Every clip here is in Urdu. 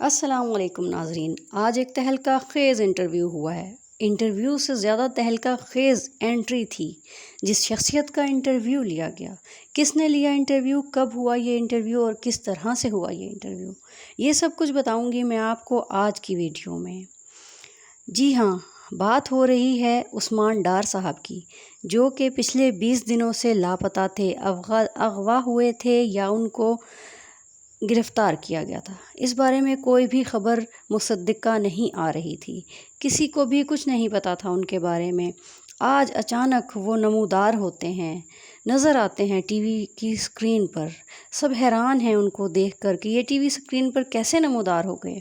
السلام علیکم ناظرین، آج ایک تہلکہ خیز انٹرویو ہوا ہے۔ انٹرویو سے زیادہ تہلکہ خیز انٹری تھی جس شخصیت کا انٹرویو لیا گیا۔ کس نے لیا انٹرویو، کب ہوا یہ انٹرویو اور کس طرح سے ہوا یہ انٹرویو، یہ سب کچھ بتاؤں گی میں آپ کو آج کی ویڈیو میں۔ جی ہاں، بات ہو رہی ہے عثمان ڈار صاحب کی، جو کہ پچھلے 20 دنوں سے لاپتہ تھے، اغوا ہوئے تھے یا ان کو گرفتار کیا گیا تھا۔ اس بارے میں کوئی بھی خبر مصدقہ نہیں آ رہی تھی، کسی کو بھی کچھ نہیں پتہ تھا ان کے بارے میں۔ آج اچانک وہ نمودار ہوتے ہیں، نظر آتے ہیں ٹی وی کی اسکرین پر۔ سب حیران ہیں ان کو دیکھ کر کہ یہ ٹی وی اسکرین پر کیسے نمودار ہو گئے،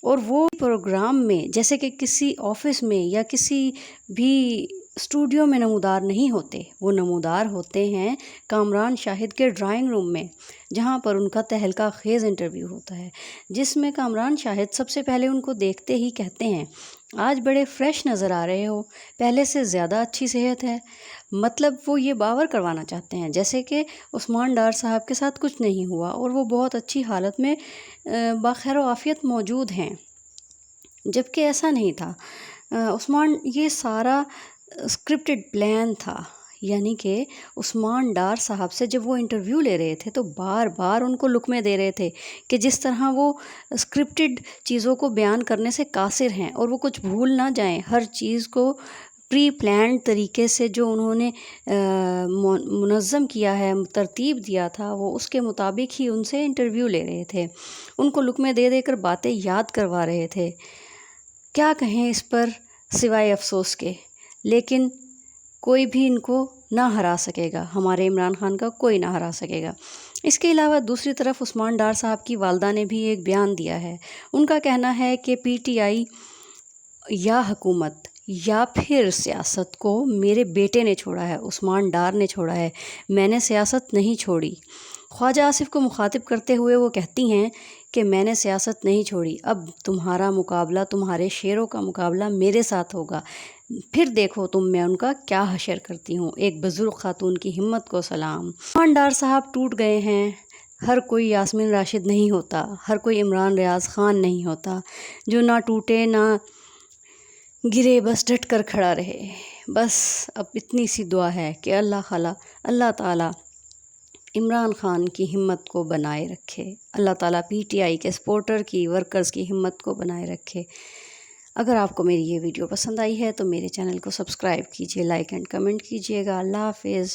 اور وہ پروگرام میں جیسے کہ کسی آفس میں یا کسی بھی اسٹوڈیو میں نمودار نہیں ہوتے، وہ نمودار ہوتے ہیں کامران شاہد کے ڈرائنگ روم میں، جہاں پر ان کا تہلکہ خیز انٹرویو ہوتا ہے، جس میں کامران شاہد سب سے پہلے ان کو دیکھتے ہی کہتے ہیں، آج بڑے فریش نظر آ رہے ہو، پہلے سے زیادہ اچھی صحت ہے۔ مطلب وہ یہ باور کروانا چاہتے ہیں جیسے کہ عثمان ڈار صاحب کے ساتھ کچھ نہیں ہوا اور وہ بہت اچھی حالت میں بخیر و عافیت موجود ہیں، جبکہ ایسا نہیں تھا۔ عثمان، یہ سارا اسکرپٹڈ پلان تھا، یعنی کہ عثمان ڈار صاحب سے جب وہ انٹرویو لے رہے تھے تو بار بار ان کو لقمے دے رہے تھے کہ جس طرح وہ اسکرپٹڈ چیزوں کو بیان کرنے سے قاصر ہیں اور وہ کچھ بھول نہ جائیں، ہر چیز کو پری پلانڈ طریقے سے جو انہوں نے منظم کیا ہے، ترتیب دیا تھا، وہ اس کے مطابق ہی ان سے انٹرویو لے رہے تھے، ان کو لقمے دے دے کر باتیں یاد کروا رہے تھے۔ کیا کہیں اس پر سوائے افسوس کے، لیکن کوئی بھی ان کو نہ ہرا سکے گا، ہمارے عمران خان کا کوئی نہ ہرا سکے گا۔ اس کے علاوہ دوسری طرف عثمان ڈار صاحب کی والدہ نے بھی ایک بیان دیا ہے۔ ان کا کہنا ہے کہ پی ٹی آئی یا حکومت یا پھر سیاست کو میرے بیٹے نے چھوڑا ہے، عثمان ڈار نے چھوڑا ہے، میں نے سیاست نہیں چھوڑی۔ خواجہ آصف کو مخاطب کرتے ہوئے وہ کہتی ہیں کہ میں نے سیاست نہیں چھوڑی، اب تمہارا مقابلہ، تمہارے شیروں کا مقابلہ میرے ساتھ ہوگا، پھر دیکھو تم میں ان کا کیا حشر کرتی ہوں۔ ایک بزرگ خاتون کی ہمت کو سلام۔ عثمان ڈار صاحب ٹوٹ گئے ہیں، ہر کوئی یاسمین راشد نہیں ہوتا، ہر کوئی عمران ریاض خان نہیں ہوتا، جو نہ ٹوٹے نہ گرے، بس ڈٹ کر کھڑا رہے۔ بس اب اتنی سی دعا ہے کہ اللہ تعالیٰ عمران خان کی ہمت کو بنائے رکھے، اللہ تعالیٰ پی ٹی آئی کے سپورٹر کی، ورکرز کی ہمت کو بنائے رکھے۔ اگر آپ کو میری یہ ویڈیو پسند آئی ہے تو میرے چینل کو سبسکرائب کیجیے، لائک اینڈ کمنٹ کیجیے گا۔ اللہ حافظ۔